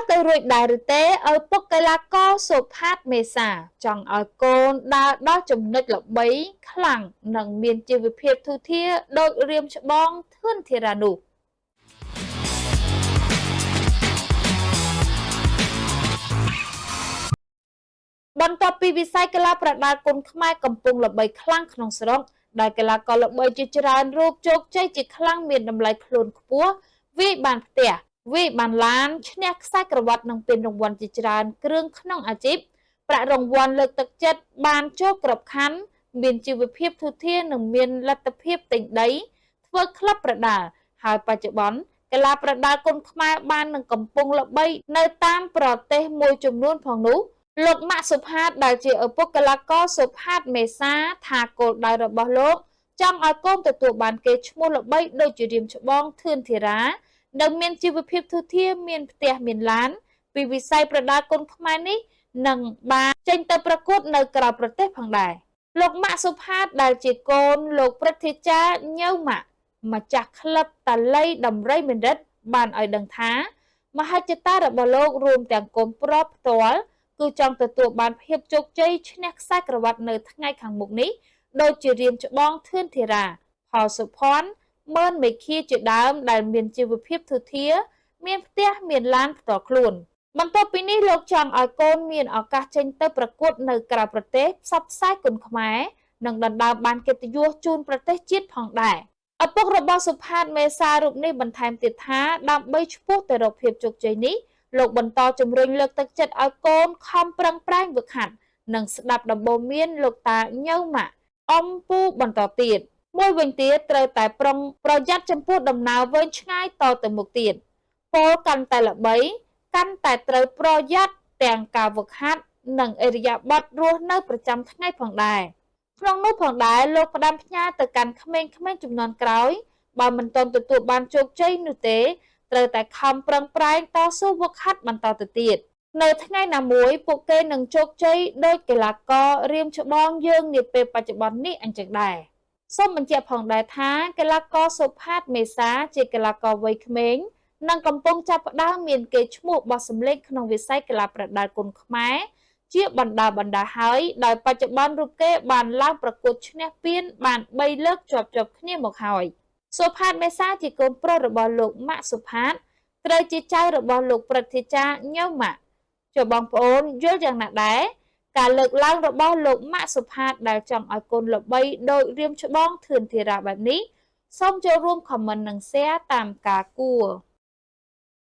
tới rồi đại rực tế ở bốc cái lá co sụp hát mê xà chẳng ở côn đa đó chùm nịch lọc bấy khẳng nâng miền chì với phiệp thu thia đôi riêng cho bong thương thì ra đủ bọn tọa bì vì sai cái lá bạc đá côn khmai cầm pung lọc bấy khẳng khổng sở rộng đại cái lá co lọc bấy chì ràn rụp chốc chay chì khẳng miền đầm lại khluôn khpua vì bàn tỉa vì bàn lán chnha sai cả vật nâng tiền rồngวันchì ràn krương khổng à chip ប្រាក់រង្វាន់លើកទឹកចិត្តបានចូលក្របខ័ណ្ឌមានជីវភាពធូរធារនិងមានលទ្ធភាពទិញដីធ្វើក្លឹបប្រដាល់ហើយបច្ចុប្បន្នកីឡាប្រដាល់គុនខ្មែរបាននឹងកំពុងល្បីនៅតាមប្រទេសមួយចំនួនផងនោះលោកម៉ាក់សុផាតដែលជាឪពុកកីឡាករសុផាតមេសាថាគោលដៅរបស់លោកចង់ឲ្យកូនទទួលបានគេឈ្មោះល្បីដូចជារៀមច្បងធឿនធីរានិងមានជីវភាពធូរធារមានផ្ទះមានឡានពីវិស័យប្រដាល់គុនខ្មែរនេះ នឹងបានចេញទៅប្រកួតនៅក្រៅប្រទេសផងដែរលោកម៉ាក់សុផាតដែលជាកូនលោកព្រឹទ្ធាចារ្យញៅម៉ាក់ម្ចាស់ក្លឹបតាលីដំរីមានរិទ្ធបានឲ្យដឹងថាមហិច្ឆតារបស់លោករួមទាំងកូនប្រុសផ្ទាល់គឺចង់ទទួលបានភាពជោគជ័យឈ្នះខ្សែក្រវ៉ាត់នៅថ្ងៃខាងមុខនេះដូចជារៀមច្បងធឿនធីរាផលសុភ័ណ្ឌម៉ឺនមេឃាជាដើមដែលមានជីវភាពធូរធារមានផ្ទះមានឡានផ្ទាល់ខ្លួន បន្ទាប់ពីនេះលោកចង់ឲ្យកូនមានឱកាសចេញទៅប្រកួតនៅក្រៅប្រទេសផ្សព្វផ្សាយគុនខ្មែរនិងដណ្ដើមបានកិត្តិយសជូនប្រទេសជាតិផងដែរឪពុករបស់សុផាតមេសារូបនេះបន្ថែមទៀតថាដើម្បីឆ្ពោះទៅរកភាពជោគជ័យនេះលោកបន្តជំរុញលើកទឹកចិត្តឲ្យកូនខំប្រឹងប្រែងហ្វឹកហាត់និងស្ដាប់ដំបូន្មានលោកតាញៅម៉ាក់អំពូបន្តទៀតមួយវិញទៀតត្រូវតែប្រុងប្រយ័ត្នចំពោះដំណើរវែងឆ្ងាយតទៅមុខទៀតពលកាន់តែល្បី កាន់តែត្រូវប្រយ័ត្នទាំងការវឹកហាត់និងអរិយាប័ត្ររស់នៅប្រចាំថ្ងៃផងដែរក្នុងនោះផងដែរលោកផ្ដាំផ្ញើទៅកាន់ក្មេងៗជំនាន់ក្រោយបើមិនទាន់ទទួលបានជោគជ័យនោះទេត្រូវតែខំប្រឹងប្រែងតស៊ូវឹកហាត់បន្តទៅទៀតនៅថ្ងៃណាមួយពួកគេនឹងជោគជ័យដោយកីឡាកររៀមច្បងយើងនាពេលបច្ចុប្បន្ននេះអញ្ចឹងដែរសូមបញ្ជាក់ផងដែរថាកីឡាករសុផាតមេសាជាកីឡាករវ័យក្មេង និងកំពុងចាប់ផ្ដើមមានគេឈ្មោះបោះសម្លេងក្នុងវិស័យកីឡាប្រដាល់គុនខ្មែរជាបណ្ដាហើយដោយបច្ចុប្បន្នរូបគេបានឡើងប្រកួតឈ្នះពានបាន3លើកជាប់គ្នាមកហើយសុផាតមេសាជាកូនប្រុសរបស់លោកម៉ាក់សុផាតត្រូវជាចៅរបស់លោកព្រឹទ្ធាចារ្យញៅម៉ាក់ចូលបងប្អូនយល់យ៉ាងណាដែរការលើកឡើងរបស់លោកម៉ាក់សុផាតដែលចង់ឲ្យកូនល្បីដោយរៀមច្បងធឿនធីរាបែបនេះសូមចូលរួម comment និង share តាមការគួរ